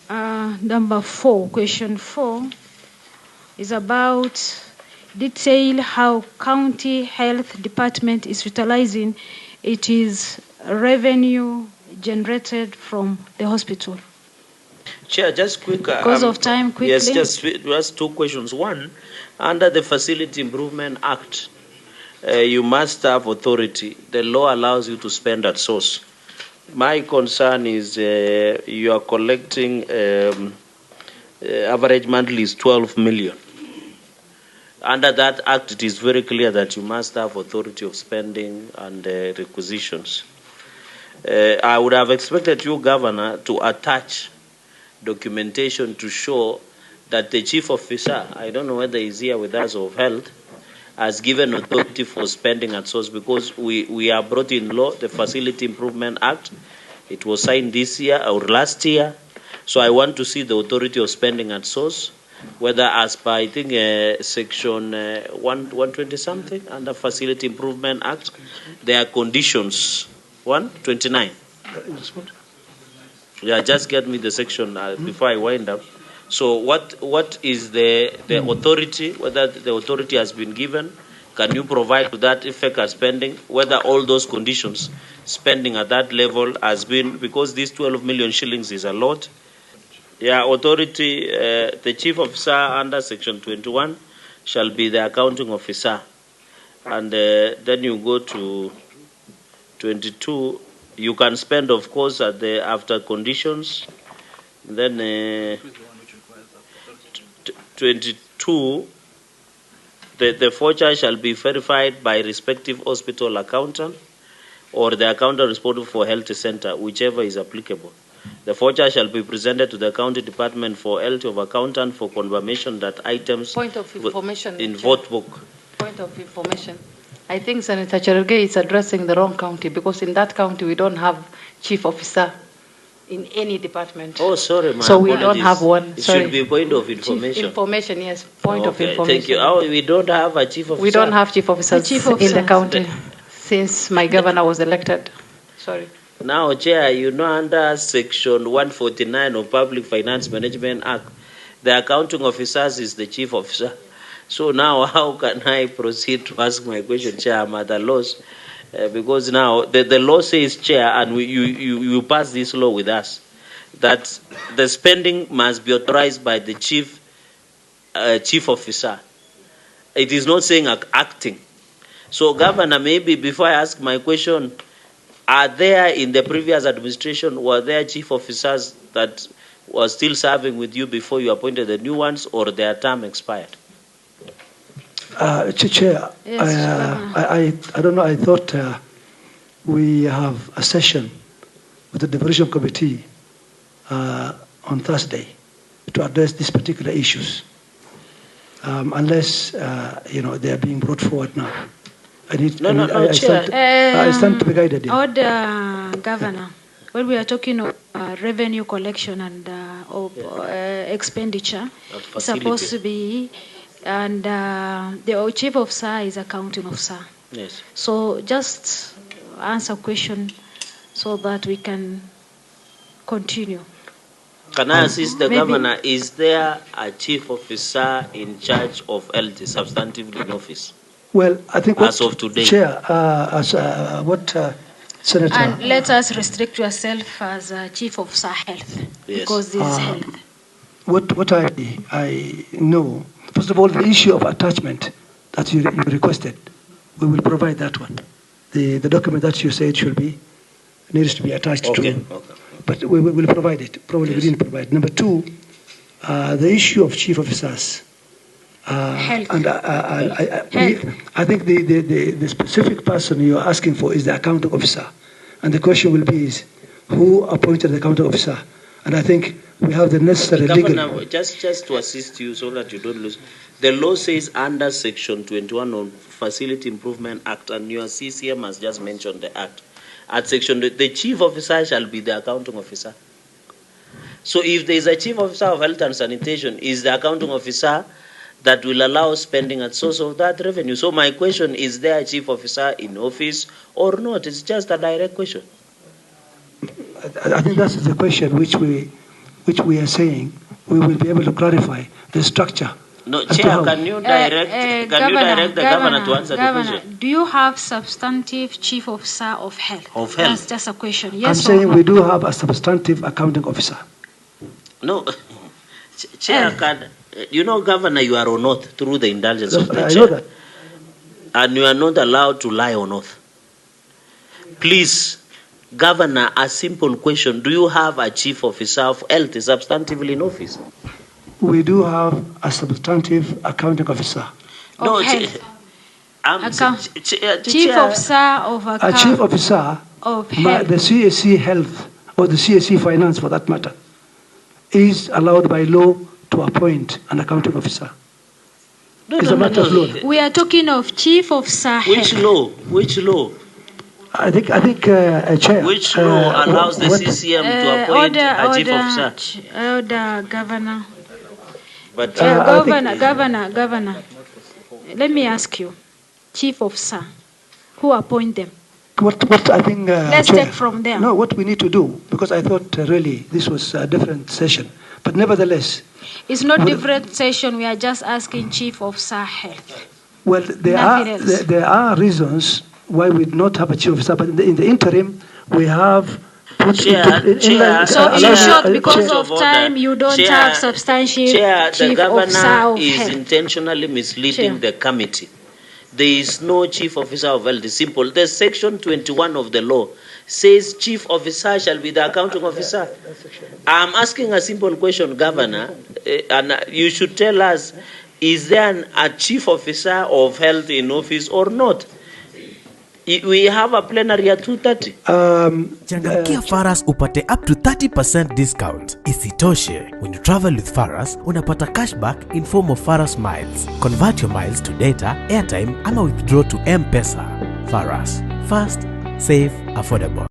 Number 4, question 4 is about detail how county health department is utilizing its revenue generated from the hospital. Chair, just quick. Because of time, quickly. Yes, just 2 questions. One, under the Facility Improvement Act, you must have authority. The law allows you to spend at source. My concern is you are collecting average monthly is 12 million. Under that act, it is very clear that you must have authority of spending and requisitions. I would have expected you, Governor, to attach documentation to show that the chief officer, I don't know whether he's here with us, of health, has given authority for spending at source, because we are brought in law, the Facility Improvement Act. It was signed this year or last year. So I want to see the authority of spending at source, whether as per, I think, section 120 something under Facility Improvement Act, there are conditions. 129. Yeah, just get me the section before I wind up. So what is the authority, whether the authority has been given? Can you provide to that effect as spending, whether all those conditions, spending at that level has been, because these 12 million shillings is a lot. Yeah, authority, the chief officer under section 21 shall be the accounting officer. And then you go to 22, you can spend, of course, at the after conditions. Then 22, the voucher shall be verified by respective hospital accountant or the accountant responsible for health center, whichever is applicable. The voucher shall be presented to the county department for health of accountant for confirmation that items Point of information in vote book. Point of information. I think Senator Cherogay is addressing the wrong county, because in that county we don't have chief officer in any department. Oh, sorry, ma'am. So we don't have one. It Sorry. should be point of information. Chief information, yes. Point of Okay, information. thank you. Oh, we don't have a chief officer. We don't have chief officers chief in officers. the county since my governor was elected. Sorry. Now, Chair, you know, under Section 149 of Public Finance Management Act, the accounting officers is the chief officer. So now, how can I proceed to ask my question, Chair? I'm at a loss, because now the law says, Chair, and you pass this law with us, that the spending must be authorized by the chief officer. It is not saying acting. So, Governor, maybe before I ask my question, are there in the previous administration, were there chief officers that were still serving with you before you appointed the new ones, or their term expired? Chair, Yes, I don't know, I thought we have a session with the Devolution Committee on Thursday to address these particular issues, unless, they are being brought forward now. No, Chair. I stand to be guided. Yeah. Order, Governor. When we are talking of revenue collection and of expenditure, it's supposed to be, and the chief officer is accounting officer. Yes. So just answer question so that we can continue. Can I assist the maybe- Governor? Is there a chief officer in charge of health substantively in office? Well, I think what, As of today. Chair, what Senator... And let us restrict yourself as chief officer health, Yes. because this is health. What I know, first of all, the issue of attachment that you requested, we will provide that one. The document that you said needs to be attached Okay. to. But we will provide it. Probably we didn't provide. Number two, the issue of chief officers. Health. And I think the specific person you are asking for is the accounting officer. And the question will be is, who appointed the accounting officer? And I think we have the necessary Governor, legal... just to assist you so that you don't lose. The law says under Section 21 of Facility Improvement Act, and your CCM has just mentioned the act. At Section, the chief officer shall be the accounting officer. So if there is a chief officer of health and sanitation, is the accounting officer that will allow spending at source of that revenue. So my question, is there a chief officer in office or not? It's just a direct question. I think that's the question which we which we are saying, we will be able to clarify the structure. No, Chair, can you direct the governor to answer the question? Do you have substantive chief officer of health? Of health? That's just a question. Yes I'm saying we do have a substantive accounting officer. No, Chair, you know, Governor, you are on oath through the indulgence of the Chair. I know that. And you are not allowed to lie on oath. Please, Governor, a simple question. Do you have a chief officer of health substantively in office? We do have a substantive accounting officer. No, Chief officer of a chief officer of health. The CAC health, or the CAC finance for that matter, is allowed by law to appoint an accounting officer. It's a matter of law. We are talking of chief officer Which health. law? Which law? I think Chair. Which law allows the CCM to appoint a chief officer? Order, Governor. But Governor, let me ask you, chief officer, who appoint them? What I think. Let's Chair, take from there. No, what we need to do, because I thought really this was a different session, but nevertheless. It's not different session. We are just asking chief officer health. Well, there are reasons why we not have a chief officer, but in the interim, we have. So in short, because of time, you don't have substantial chief the officer governor of is health. intentionally misleading the committee. There is no chief officer of health. It's simple. The section 21 of the law says chief officer shall be the accounting officer. I'm asking a simple question, Governor, and you should tell us, is there a chief officer of health in office or not? We have a plenary at 2:30. Changamkia Faras upate up to 30% discount. Isitoshe, when you travel with Faras, unapata cashback in form of Faras miles. Convert your miles to data, airtime, ama withdraw to M-Pesa. Faras, fast, safe, affordable.